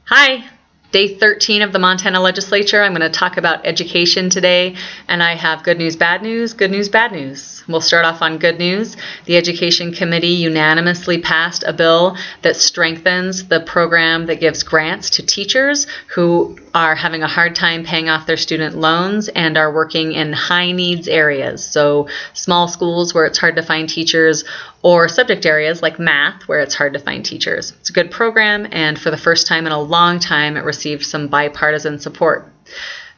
Hi, day 13 of the Montana Legislature. I'm going to talk about education today, and I have good news, bad news, good news, bad news. We'll start off on good news. The Education Committee unanimously passed a bill that strengthens the program that gives grants to teachers who are having a hard time paying off their student loans and are working in high needs areas. So small schools where it's hard to find teachers, or subject areas like math where it's hard to find teachers. It's a good program, and for the first time in a long time, it received some bipartisan support.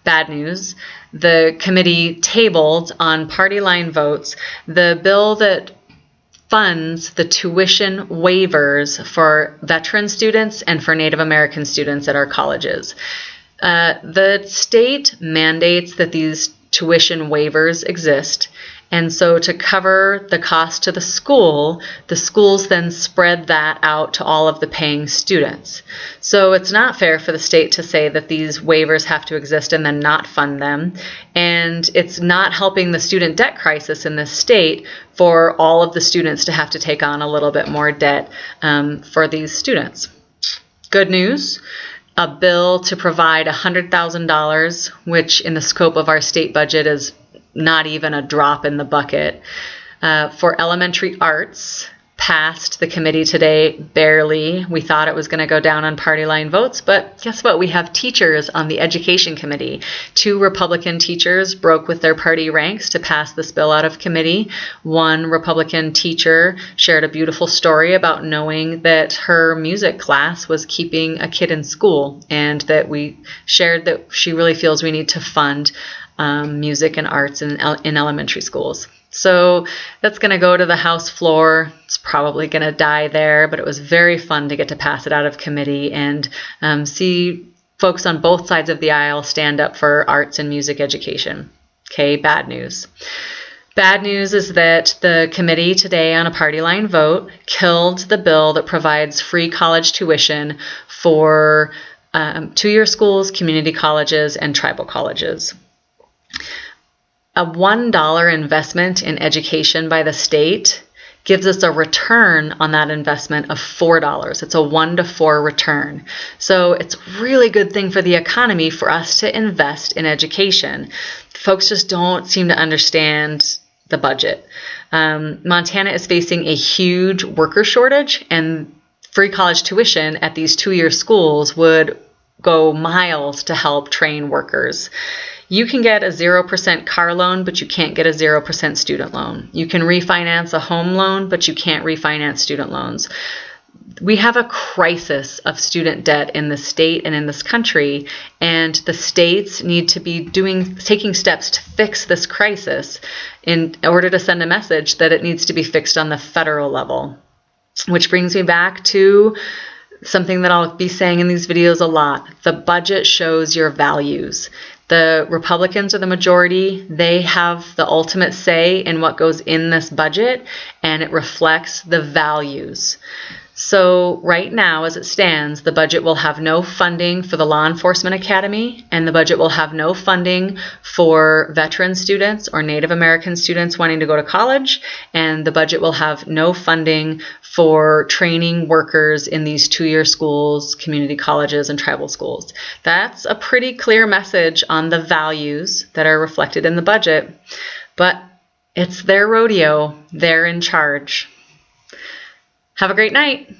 Bad news, the committee tabled on party line votes the bill that funds the tuition waivers for veteran students and for Native American students at our colleges. The state mandates that these tuition waivers exist, and so to cover the cost to the schools then spread that out to all of the paying students. So it's not fair for the state to say that these waivers have to exist and then not fund them, and it's not helping the student debt crisis in this state for all of the students to have to take on a little bit more debt for these students. Good news. A bill to provide $100,000, which in the scope of our state budget is not even a drop in the bucket, for elementary arts, passed the committee today barely. We thought it was going to go down on party line votes, but guess what? We have teachers on the Education Committee. 2 Republican teachers broke with their party ranks to pass this bill out of committee. One Republican teacher shared a beautiful story about knowing that her music class was keeping a kid in school, and that we shared that she really feels we need to fund music and arts in elementary schools. So that's going to go to the House floor. It's probably going to die there, but it was very fun to get to pass it out of committee and see folks on both sides of the aisle stand up for arts and music education. Okay, bad news. Bad news is that the committee today on a party line vote killed the bill that provides free college tuition for two-year schools, community colleges, and tribal colleges. A $1 investment in education by the state gives us a return on that investment of $4. It's a 1 to 4 return. So it's a really good thing for the economy for us to invest in education. Folks just don't seem to understand the budget. Montana is facing a huge worker shortage, and free college tuition at these 2-year schools would go miles to help train workers. You can get a 0% car loan, but you can't get a 0% student loan. You can refinance a home loan, but you can't refinance student loans. We have a crisis of student debt in the state and in this country, and the states need to be taking steps to fix this crisis in order to send a message that it needs to be fixed on the federal level. Which brings me back to something that I'll be saying in these videos a lot. The budget shows your values. The Republicans are the majority. They have the ultimate say in what goes in this budget, and it reflects the values. So right now, as it stands, the budget will have no funding for the Law Enforcement Academy, and the budget will have no funding for veteran students or Native American students wanting to go to college, and the budget will have no funding for training workers in these 2-year schools, community colleges, and tribal schools. That's a pretty clear message on the values that are reflected in the budget, but it's their rodeo. They're in charge. Have a great night.